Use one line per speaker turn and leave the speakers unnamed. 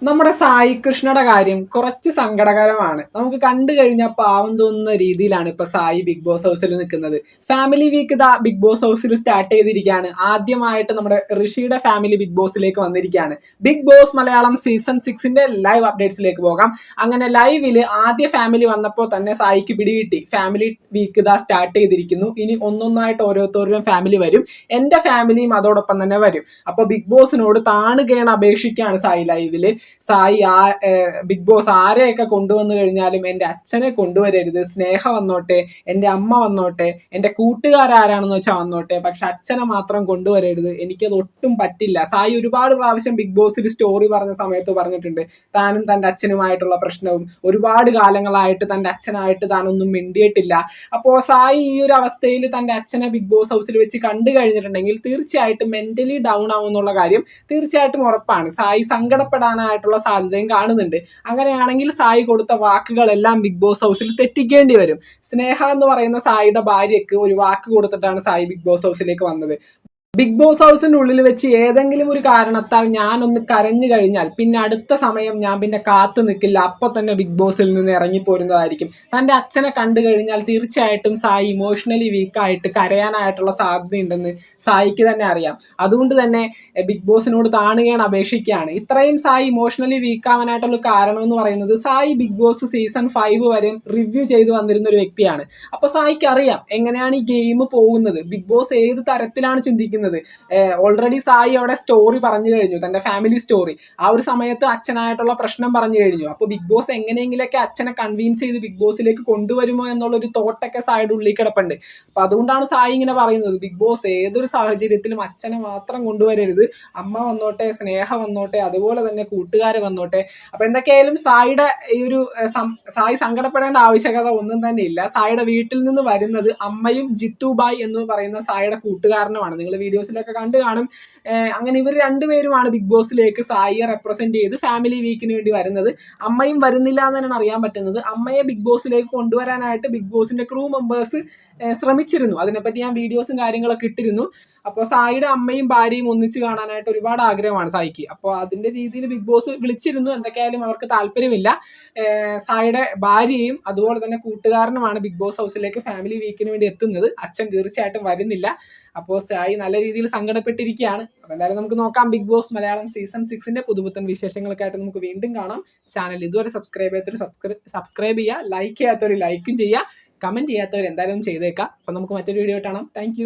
നമ്മുടെ സായി കൃഷ്ണയുടെ കാര്യം കുറച്ച് സങ്കടകരമാണ്. നമുക്ക് കണ്ടു കഴിഞ്ഞാൽ പാവം തോന്നുന്ന രീതിയിലാണ് ഇപ്പൊ സായി ബിഗ് ബോസ് ഹൗസിൽ നിൽക്കുന്നത്. ഫാമിലി വീക്ക് ദാ ബിഗ് ബോസ് ഹൗസിൽ സ്റ്റാർട്ട് ചെയ്തിരിക്കുകയാണ്. ആദ്യമായിട്ട് നമ്മുടെ ഋഷിയുടെ ഫാമിലി ബിഗ് ബോസിലേക്ക് വന്നിരിക്കുകയാണ്. ബിഗ് ബോസ് മലയാളം സീസൺ 6ന്റെ ലൈവ് അപ്ഡേറ്റ്സിലേക്ക് പോകാം. അങ്ങനെ ലൈവില് ആദ്യ ഫാമിലി വന്നപ്പോൾ തന്നെ സായിക്ക് പിടികിട്ടി ഫാമിലി വീക്ക് ദാ സ്റ്റാർട്ട് ചെയ്തിരിക്കുന്നു. ഇനി ഒന്നൊന്നായിട്ട് ഓരോരുത്തരും ഫാമിലി വരും. എന്റെ ഫാമിലിയും അതോടൊപ്പം തന്നെ വരും. അപ്പൊ ബിഗ് ബോസിനോട് താണുകയാണ് അപേക്ഷിക്കുകയാണ് സായി ലൈവില്. സായി ബിഗ് ബോസ് ആരെയൊക്കെ കൊണ്ടുവന്നു കഴിഞ്ഞാലും എൻ്റെ അച്ഛനെ കൊണ്ടുവരരുത്, സ്നേഹ വന്നോട്ടെ, എൻ്റെ അമ്മ വന്നോട്ടെ, എൻ്റെ കൂട്ടുകാരാരാണെന്ന് വെച്ചാൽ വന്നോട്ടെ, പക്ഷെ അച്ഛനെ മാത്രം കൊണ്ടുവരരുത്, എനിക്കത് ഒട്ടും പറ്റില്ല. സായി ഒരുപാട് പ്രാവശ്യം ബിഗ് ബോസിൽ സ്റ്റോറി പറഞ്ഞ സമയത്ത് പറഞ്ഞിട്ടുണ്ട് താനും തൻ്റെ അച്ഛനുമായിട്ടുള്ള പ്രശ്നവും ഒരുപാട് കാലങ്ങളായിട്ട് തൻ്റെ അച്ഛനായിട്ട് താനൊന്നും മിണ്ടിയിട്ടില്ല. അപ്പോൾ സായി ഈ ഒരു അവസ്ഥയിൽ തൻ്റെ അച്ഛനെ ബിഗ് ബോസ് ഹൗസിൽ വെച്ച് കണ്ടു കഴിഞ്ഞിട്ടുണ്ടെങ്കിൽ തീർച്ചയായിട്ടും മെന്റലി ഡൗൺ ആവും എന്നുള്ള കാര്യം തീർച്ചയായിട്ടും ഉറപ്പാണ്. സായി സങ്കടപ്പെടാനായിട്ടുള്ള സാധ്യതയും കാണുന്നുണ്ട്. അങ്ങനെയാണെങ്കിൽ സായി കൊടുത്ത വാക്കുകളെല്ലാം ബിഗ് ബോസ് ഹൗസിൽ തെറ്റിക്കേണ്ടി വരും. സ്നേഹ എന്ന് പറയുന്ന സായിയുടെ ഭാര്യയ്ക്ക് ഒരു വാക്ക് കൊടുത്തിട്ടാണ് സായി ബിഗ് ബോസ് ഹൗസിലേക്ക് വന്നത്. ബിഗ് ബോസ് ഹൗസിന്റെ ഉള്ളിൽ വെച്ച് ഏതെങ്കിലും ഒരു കാരണത്താൽ ഞാനൊന്ന് കരഞ്ഞു കഴിഞ്ഞാൽ പിന്നെ അടുത്ത സമയം ഞാൻ പിന്നെ കാത്തു നിൽക്കില്ല, അപ്പൊ തന്നെ ബിഗ് ബോസിൽ നിന്ന് ഇറങ്ങിപ്പോരുന്നതായിരിക്കും. തൻ്റെ അച്ഛനെ കണ്ടു കഴിഞ്ഞാൽ തീർച്ചയായിട്ടും സായി ഇമോഷണലി വീക്കായിട്ട് കരയാനായിട്ടുള്ള സാധ്യതയുണ്ടെന്ന് സായിക്ക് തന്നെ അറിയാം. അതുകൊണ്ട് തന്നെ ബിഗ് ബോസിനോട് താണുകയാണ് അപേക്ഷിക്കുകയാണ്. ഇത്രയും സായി ഇമോഷണലി വീക്കാവാനായിട്ടുള്ള കാരണം എന്ന് പറയുന്നത് സായി ബിഗ് ബോസ് സീസൺ 5 വരെ റിവ്യൂ ചെയ്ത് വന്നിരുന്ന ഒരു വ്യക്തിയാണ്. അപ്പോൾ സായിക്ക് അറിയാം എങ്ങനെയാണ് ഈ ഗെയിം പോകുന്നത്, ബിഗ് ബോസ് ഏത് തരത്തിലാണ് ചിന്തിക്കുന്നത്. ഓൾറെഡി സായി അവിടെ സ്റ്റോറി പറഞ്ഞു കഴിഞ്ഞു, തന്റെ ഫാമിലി സ്റ്റോറി. ആ ഒരു സമയത്ത് അച്ഛനായിട്ടുള്ള പ്രശ്നം പറഞ്ഞു കഴിഞ്ഞു. അപ്പോൾ ബിഗ് ബോസ് എങ്ങനെയെങ്കിലൊക്കെ അച്ഛനെ കൺവിൻസ് ചെയ്ത് ബിഗ് ബോസിലേക്ക് കൊണ്ടുവരുമോ എന്നുള്ളൊരു തോട്ടൊക്കെ സായിയുടെ ഉള്ളിൽ കിടപ്പുണ്ട്. അപ്പൊ അതുകൊണ്ടാണ് സായി ഇങ്ങനെ പറയുന്നത് ബിഗ് ബോസ് ഏതൊരു സാഹചര്യത്തിലും അച്ഛനെ മാത്രം കൊണ്ടുവരരുത്, അമ്മ വന്നോട്ടെ, സ്നേഹ വന്നോട്ടെ, അതുപോലെ തന്നെ കൂട്ടുകാർ വന്നോട്ടെ. അപ്പൊ എന്തൊക്കെയായാലും സായിയുടെ ഈ ഒരു സായി സങ്കടപ്പെടേണ്ട ആവശ്യകത ഒന്നും തന്നെ ഇല്ല. സായിയുടെ വീട്ടിൽ നിന്ന് വരുന്നത് അമ്മയും ജിത്തുബായ് എന്ന് പറയുന്ന സായിയുടെ കൂട്ടുകാരനുമാണ്. നിങ്ങൾ വീഡിയോസിലൊക്കെ കണ്ടു കാണും. അങ്ങനെ ഇവർ രണ്ടുപേരുമാണ് ബിഗ് ബോസിലേക്ക് സായിയെ റെപ്രസെന്റ് ചെയ്ത് ഫാമിലി വീക്കിന് വേണ്ടി വരുന്നത്. അമ്മയും വരുന്നില്ല എന്ന് തന്നെയാണ് അറിയാൻ പറ്റുന്നത്. അമ്മയെ ബിഗ് ബോസിലേക്ക് കൊണ്ടുവരാനായിട്ട് ബിഗ് ബോസിന്റെ ക്രൂ മെമ്പേഴ്സ് ശ്രമിച്ചിരുന്നു. അതിനെപ്പറ്റി ഞാൻ വീഡിയോസും കാര്യങ്ങളൊക്കെ ഇട്ടിരുന്നു. അപ്പോൾ സായിയുടെ അമ്മയും ഭാര്യയും ഒന്നിച്ച് കാണാനായിട്ട് ഒരുപാട് ആഗ്രഹമാണ് സായിക്ക്. അപ്പോൾ അതിന്റെ രീതിയിൽ ബിഗ് ബോസ് വിളിച്ചിരുന്നു. എന്തൊക്കെയായാലും അവർക്ക് താല്പര്യമില്ല. സായിയുടെ ഭാര്യയും അതുപോലെ തന്നെ കൂട്ടുകാരനുമാണ് ബിഗ് ബോസ് ഹൗസിലേക്ക് ഫാമിലി വീക്കിന് വേണ്ടി എത്തുന്നത്. അച്ഛൻ തീർച്ചയായിട്ടും വരുന്നില്ല. അപ്പോൾ സായി നല്ല രീതിയിൽ സങ്കടപ്പെട്ടിരിക്കുകയാണ്. അപ്പോൾ എന്തായാലും നമുക്ക് നോക്കാം ബിഗ് ബോസ് മലയാളം സീസൺ 6ന്റെ പുതുപുത്തൻ വിശേഷങ്ങളൊക്കെ ആയിട്ട് നമുക്ക് വീണ്ടും കാണാം. ചാനൽ ഇതുവരെ സബ്സ്ക്രൈബ് ചെയ്യാത്തവർ സബ്സ്ക്രൈബ് ചെയ്യുക, ലൈക്ക് ചെയ്യാത്തവർ ലൈക്കും ചെയ്യുക, കമന്റ് ചെയ്യാത്തവർ എന്തായാലും ചെയ്തേക്കാം. അപ്പോൾ നമുക്ക് മറ്റൊരു വീഡിയോ കാണാം. താങ്ക്